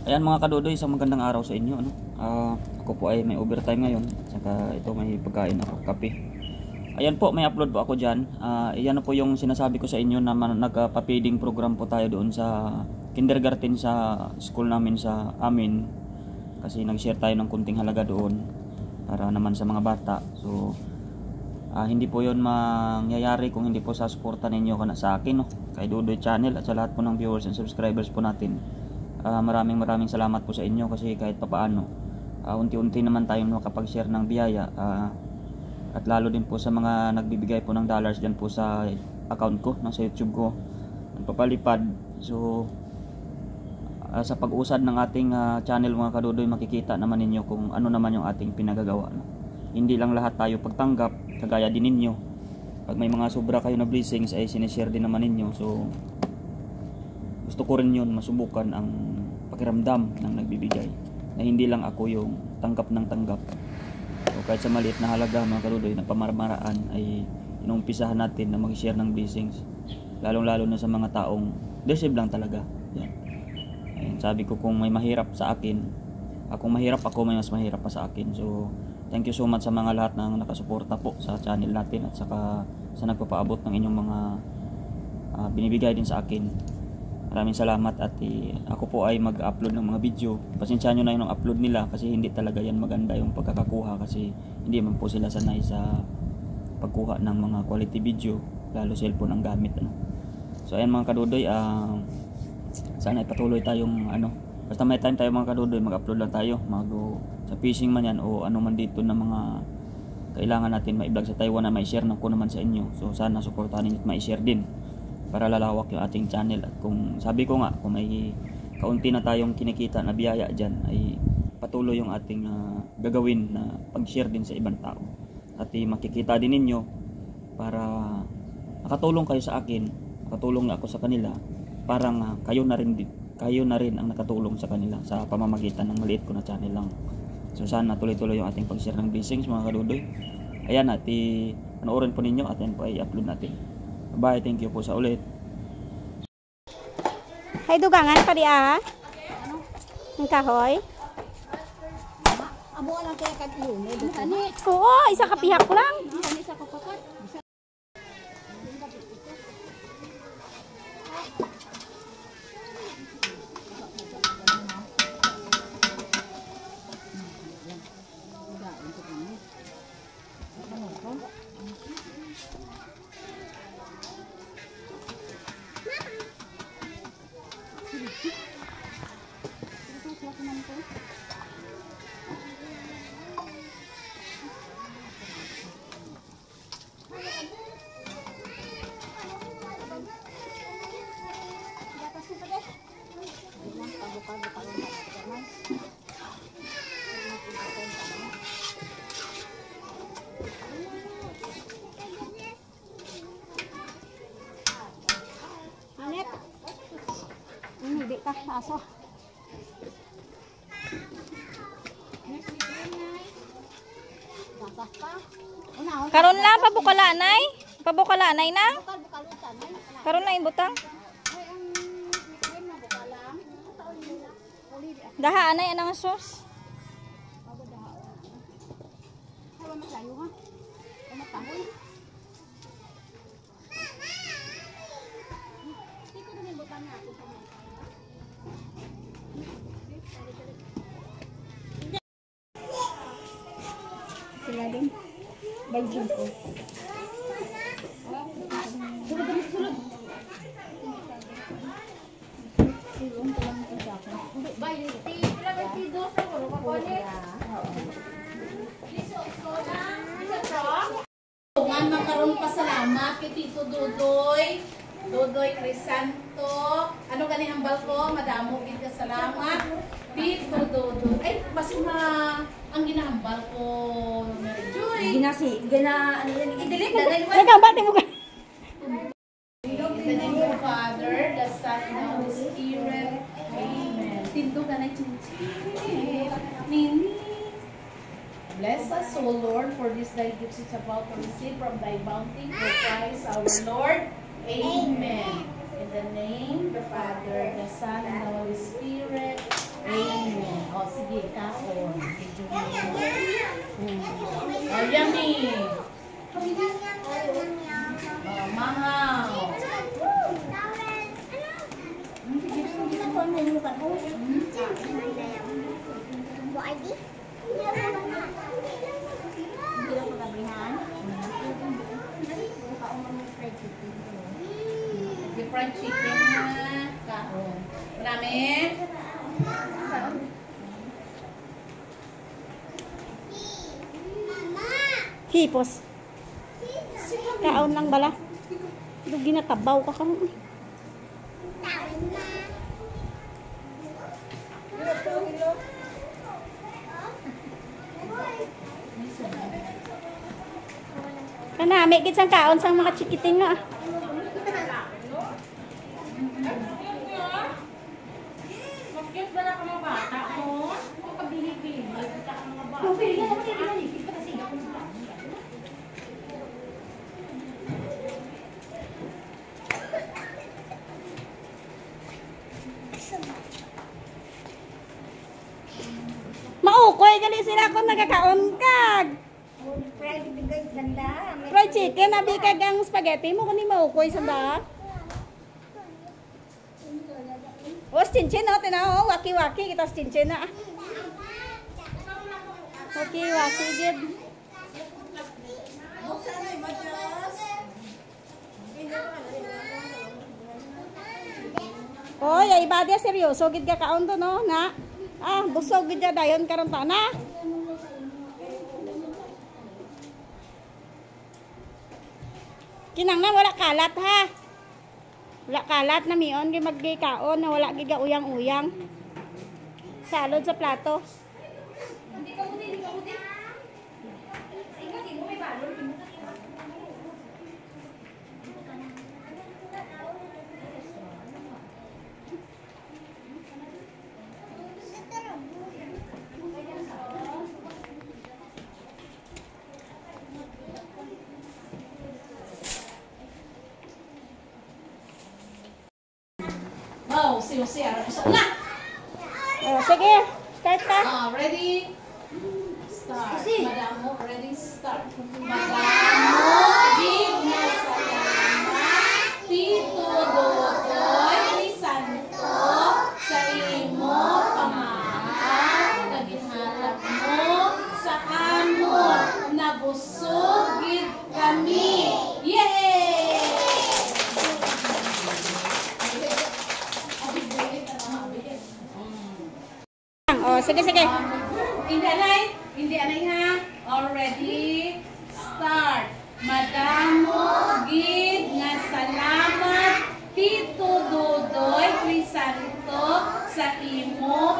Ayan mga kadodoy, isang magandang araw sa inyo. Ako po ay may overtime ngayon. Saka ito may pagkain ako, kape. Ayan po, may upload po ako dyan. Iyan na po yung sinasabi ko sa inyo na nagpa-feeding program po tayo doon sa kindergarten sa school namin sa amin. Kasi nag-share tayo ng kunting halaga doon para naman sa mga bata. So, hindi po yun mangyayari kung hindi po sa suporta ninyo sa akin, no? Kay Dodoy Channel at sa lahat po ng viewers and subscribers po natin. Maraming salamat po sa inyo kasi kahit papaano unti-unti naman tayong makapag-share ng biyaya, at lalo din po sa mga nagbibigay po ng dollars dyan po sa account ko, sa YouTube ko, nagpapalipad. So sa pag-usad ng ating channel mga kadodoy, makikita naman ninyo kung ano naman yung ating pinagagawa, no? Hindi lang lahat tayo pagtanggap, kagaya din ninyo. Pag may mga sobra kayo na blessings ay sinishare din naman ninyo. So gusto ko rin yun, masubukan ang pakiramdam ng nagbibigay, na hindi lang ako yung tanggap ng tanggap. So kahit sa maliit na halaga mga kadodoy na pamarmaraan ay inumpisahan natin na mag-share ng blessings, lalong lalo na sa mga taong deserve lang talaga. Yan. Ayan, sabi ko, kung may mahirap sa akin, kung mahirap ako, may mas mahirap pa sa akin. So thank you so much sa mga lahat ng nakasuporta po sa channel natin, at saka sa nagpapaabot ng inyong mga binibigay din sa akin. Maraming salamat. At ako po ay mag-upload ng mga video. Pasensya nyo na yung upload nila kasi hindi talaga yan maganda yung pagkakakuha, kasi hindi man po sila sanay sa pagkuha ng mga quality video, lalo cellphone ang gamit, ano. So ayan mga kadodoy, sana ipatuloy tayong basta may time tayo mga kadodoy, mag-upload lang tayo, sa fishing man yan o ano man dito na mga kailangan natin ma-vlog sa Taiwan na ma-share na ko naman sa inyo. So sana suportahan ninyo at ma-share din para lalawak yung ating channel. At kung sabi ko nga, kung may kaunti na tayong kinikita na biyaya dyan, ay patuloy yung ating gagawin na pag-share din sa ibang tao. At makikita din ninyo para nakatulong kayo sa akin, nakatulong na ako sa kanila, parang kayo na rin ang nakatulong sa kanila sa pamamagitan ng maliit ko na channel lang. So sana tuloy-tuloy yung ating pag-share ng blessings mga kadodoy. Ayan, at panoorin po ninyo at yan po ay upload natin. Bye, thank you po sa ulit. Hay dugangan pa di ng kahoy. Amo lang kaya kad yun. Oo, isa kapihak lang. Isa ko kakat. Anet. Hindi ka aso. Karon lang pabukalanay. Pabukalanay na. Karon na ibutang. Daha anay anang sos. Sila din. Bajin ko. Tungan makaroon pasalamat kay Tito Dodoy Crisanto. Ano gani ang balko? Madamo gid ka salamat. Tito Dodoy. Ay, basi na ang ginahambal ko. Mary Joy. Ano yan? I-delete na din. Nagkabati mo ka. In the name of the Father, the Son, and the Holy Spirit. Amen. Tindo ka na chinchin. Nini. Bless us, O Lord, for this thy gifts is about to receive from thy bounty through Christ our Lord. Amen. In the name of the Father, the Son, and the Holy Spirit. Amen. Yummy. Mahal. Yung fried chicken na kahon. Marami? Hipos. Kaon lang bala. Dugi na tabaw ka karon. Kana, may gid sang kaon sang mga chikiting nga. Maukoy gali sila kung nagkakaon kag. Fried chicken, abi kag ang spaghetti mo kani maukoy sa ba? Oh, cincin no, tinaw, waki-waki kita cincin na. Waki-waki gid. Oy, ay iba dia seryoso gid ka kaon to no, na. Ah, busog gid dayon karon ta na. Kinang na wala kalat ha. Wala kalat na mion gid magkaon na wala gid uyang-uyang. Salod sa plato. Oh, si Ara. Na! Oh, sige, start ka. Ready? Start. Madamo, ready? Start. Madamo, big na salamat. Tito Dodoy, Santo, sa imo pamahal. Kaginhalap mo sa amor. Nabusog gid kami. Yay! Oh, sige. Hindi anay ha. Already start. Madamo gid nga salamat Tito Dodoy Crisanto sa imo